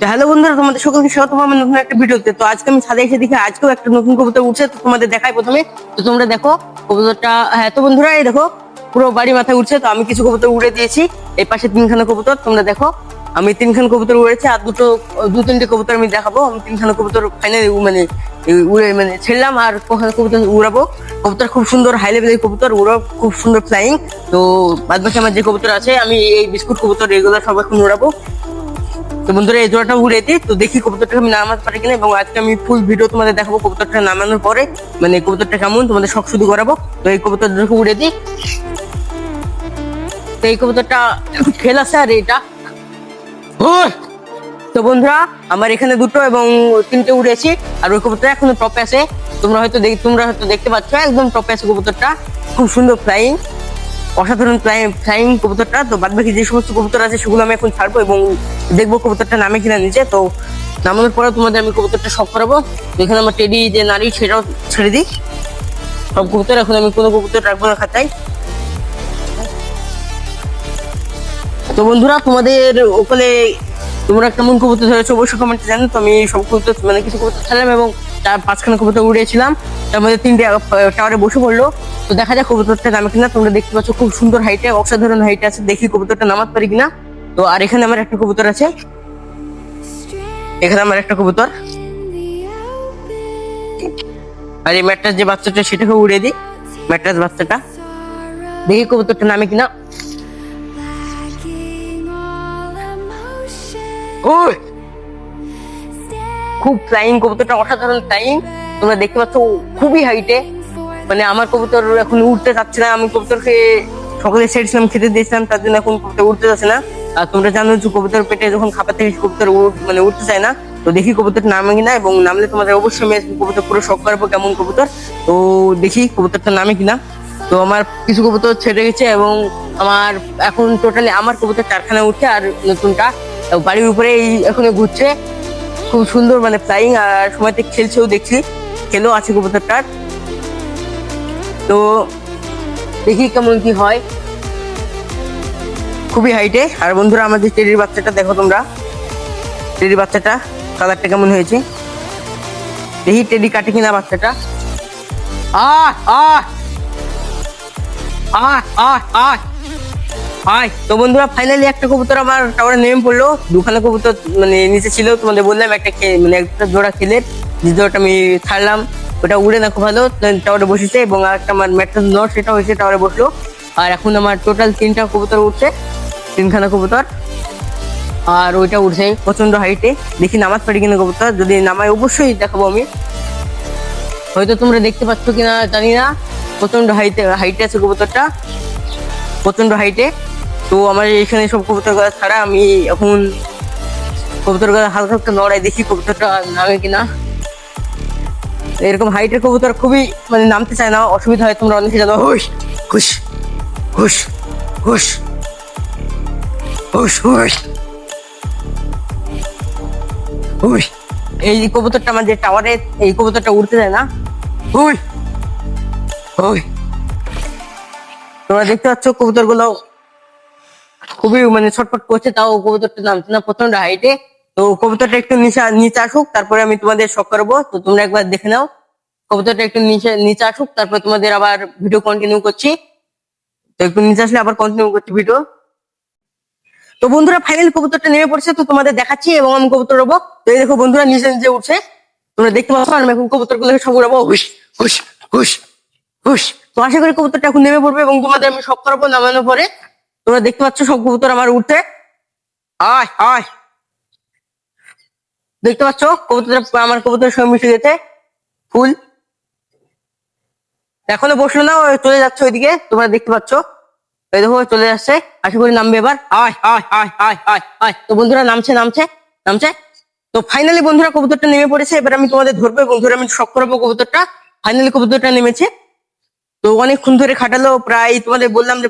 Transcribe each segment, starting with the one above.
তো হ্যালো বন্ধুরা, তোমাদের সকলকে স্বাগত আমার নতুন একটা ভিডিওতে। তো আজকে আমি ছাদে এসে দেখি আজকেও একটা নতুন কবুতর উঠছে, তো তোমাদের দেখাই প্রথমে। তো তোমরা দেখো কবুতরটা। হ্যাঁ, তো বন্ধুরা এই দেখো পুরো বাড়ি মাথায় উঠছে। তো আমি কিছু কবুতর উড়ে দিয়েছি, এই পাশে তিনখানা কবুতর তোমরা দেখো। আমি তিনখানা কবুতর উড়েছি, আর দু তিনটে কবুতর আমি দেখাবো। আমি তিনখানা কবুতর ফাইনালি উড়ে ছেড়লাম, আর কবুতর উড়াবো। কবুতর খুব সুন্দর হাই লেভেলের কবুতর, ওরা খুব সুন্দর ফ্লাইং। তো বাদ বাকি আমার যে কবুতর আছে, আমি এই বিস্কুট কবুতর এগুলো সব এখন উড়াবো। তো বন্ধুরা এই জোড়াটা উড়ে দিই, তো দেখি কবুতরটা আমি নামাতে পারি কিনা। এবং আজকে আমি ফুল ভিডিও তোমাদের দেখাবো কবুতরটা নামানোর পরে, কবুতরটা কেমন তোমাদের শখ শুধু করাবো। তো এই কবুতরটাকে উড়ে দিই। তো এই কবুতরটা ফেল আছে, আর এটা তো বন্ধুরা আমার এখানে দুটো এবং তিনটে উড়েছি, আর ওই কবুতরটা এখনো টপে আছে। তোমরা হয়তো দেখতে পাচ্ছ, একদম টপে আছে কবুতরটা। খুব সুন্দর ফ্লাইং, অসাধারণ ফ্লাইং কবুতরটা। তো বাদ বাকি যে সমস্ত কবুতর আছে সেগুলো আমি এখন ছাড়বো এবং দেখবো কবুতরটা নামে কিনা নিচে। তো নামানোর পরে তোমাদের আমি কবুতরটা শখ করাবো। এখানে আমার টেডি যে নারী, সেটাও ছেড়ে দিই। সব কবুতর এখন আমি কোনো কবুতর রাখবো না খাতায়। তো বন্ধুরা তোমাদের ওখানে তোমরা কেমন কবুতর ধরেছো অবশ্যই কমেন্টে জানো। তো আমি সব কবুতর কিছু কবুতর ছাড়লাম এবং তার 5খানা কবুতর উড়িয়েছিলাম। তার মধ্যে 3টে টাওয়ারে বসে পড়লো। তো দেখা যাক কবুতরটা নামে কিনা। তোমরা দেখতে পাচ্ছ খুব সুন্দর হাইটে, অসাধারণ হাইটে আছে। দেখি কবুতরটা নামাতে পারি কিনা। তো আর এখানে আমার একটা কবুতর আছে, এখানে আমার একটা কবুতর। আর এই ম্যাট্রাস যে বাচ্চাটা, সেটাকে উড়িয়ে দিই। ম্যাট্রাস বাচ্চাটা, দেখি কবুতরটা নামে কিনা। ওই খুব ফ্লাইং কবুতরটা, অসাধারণ ফ্লাইং। তোমরা দেখতে পাচ্ছ খুবই হাইটে। আমার কবুতর এখন উঠতে চাচ্ছে না। আমি কবুতরকে সকালে ছেড়েছিলাম, খেতে দিয়েছিলাম, তার জন্য এখন কবুতর উঠতে যাচ্ছে না। আর তোমরা জানো যে কবুতর পেটে যখন খাবার থেকে কবুতর উঠতে চায় না। তো দেখি কবুতর নামে কিনা, এবং নামলে তোমাদের অবশ্যই আমি কবুতর পুরো শখ করবো কেমন কবুতর। তো দেখি কবুতরটা নামে কিনা। তো আমার কিছু কবুতর ছেড়ে গেছে, এবং আমার এখন টোটালি আমার কবুতর 4খানা উঠছে, আর নতুনটা বাড়ির উপরে এখন ঘুরছে। খুব সুন্দর ফ্লাইং, আর সময়তে খেলছেও দেখছি, খেলেও আছে কবুতরটার। তো দেখি কেমন কি হয়, খুবই হাইটে। আর বন্ধুরা আমাদের টেডির বাচ্চাটা দেখো তোমরা, টেডির বাচ্চাটা কালারটা কেমন হয়েছে। দেখি টেডি কাটে কিনা বাচ্চাটা। আয় আয় আয় আয় আয় আয়। তো বন্ধুরা ফাইনালি একটা কবুতর আমার টাওয়ারে নেমে পড়লো। 2খানা কবুতর নিচে ছিল, তোমাদের বললাম একটা জোড়া খেলে যে জোড়াটা আমি ছাড়লাম, ওটা উড়ে না খুব ভালো টাওয়ারে বসেছে। এবং আর একটা আমার ম্যাট্রাস নট, সেটা হয়েছে টাওয়ারে বসলো। আর এখন আমার টোটাল 3টা কবুতর উঠছে, 3খানা কবুতর। আর ওইটা উঠছে প্রচন্ড হাইটে। দেখি নামাজ পারি কিনা কবুতর, যদি নামায় অবশ্যই দেখাবো আমি। হয়তো তোমরা দেখতে পাচ্ছ কিনা জানি না, প্রচন্ড হাইটে আছে কবুতরটা, প্রচন্ড হাইটে। তো আমার এখানে সব কবুতর গাছ ছাড়া আমি এখন কবুতর গাছ হালকা হালকা নড়াই, দেখি কবুতরটা নামে কিনা। এরকম হাইটের কবুতর খুবই নামতে চায় না, অসুবিধা হয়। তোমরা অনেকে জানো। হুশ হুশ হুশ হুশ হুশ হুশ হুশ। এই কবুতরটা আমার যে টাওয়ারে, এই কবুতরটা উড়তে যায় না। হুই হুই। তোমরা দেখতে পাচ্ছ কবুতর গুলো খুবই ছটফট করছে, তাও কবুতরটা নামছে না, প্রচন্ড হাইটে। তো কবুতরটা একটু নিচে আসুক, তারপরে আমি তোমাদের শখ করবো। তো তোমরা একবার দেখে নাও, কবুতরটা একটু নিচে আসুক, তারপর তোমাদের আবার ভিডিও কন্টিনিউ করছি। তো একটু নিচে আসলে আবার কন্টিনিউ করছি ভিডিও। তো বন্ধুরা ফাইনাল কবুতরটা নেমে পড়ছে, তো তোমাদের দেখাচ্ছি এবং আমি কবুতর উড়বো। তো এই দেখো বন্ধুরা নিচে নিচে উঠছে, তোমরা দেখতে পাচ্ছ। আমি এখন কবুতর গুলোকে সব উড়াবো, হুশ হুশ হুশ হুশ। তো আশা করি কবুতরটা এখন নেমে পড়বে এবং তোমাদের আমি শখ করাবো নামানোর পরে। তোমরা দেখতে পাচ্ছ সব কবুতর আমার উঠতে। আয় আয়, দেখতে পাচ্ছ আমার কবুতরের সঙ্গে মিশে গেছে ফুল। এখনো বসলো না, চলে যাচ্ছে ওইদিকে, তোমরা দেখতে পাচ্ছ। এই দেখো চলে যাচ্ছে, আশা করি নামবে এবার। আয় আয় আয় আয় আয় আয়। তো বন্ধুরা নামছে নামছে নামছে। তো ফাইনালি বন্ধুরা কবুতরটা নেমে পড়েছে। এবার আমি তোমাদের ধরবো এবং ধরে আমি শখ করাবো কবুতরটা। ফাইনালি কবুতরটা নেমেছে। তো অনেকক্ষণ ধরে খাটালো, প্রায় তোমাদের বললাম যে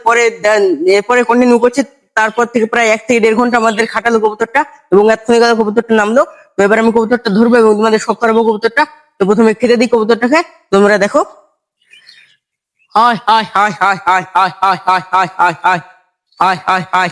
এরপরে কন্টিনিউ করছে। তারপর থেকে প্রায় 1 থেকে 1.5 ঘন্টা আমাদের খাটালো কবুতরটা, এবং এতক্ষণ গেল কবুতরটা নামলো। তো এবার আমি কবুতরটা ধরবো এবং তোমাদের শখ করাবো কবুতরটা। তো প্রথমে খেতে দিই কবুতরটাকে, তোমরা দেখো। হায় হায় হায় হায় হায় হায় হায় হায় হায় হায় হায় হায় হায় হায়।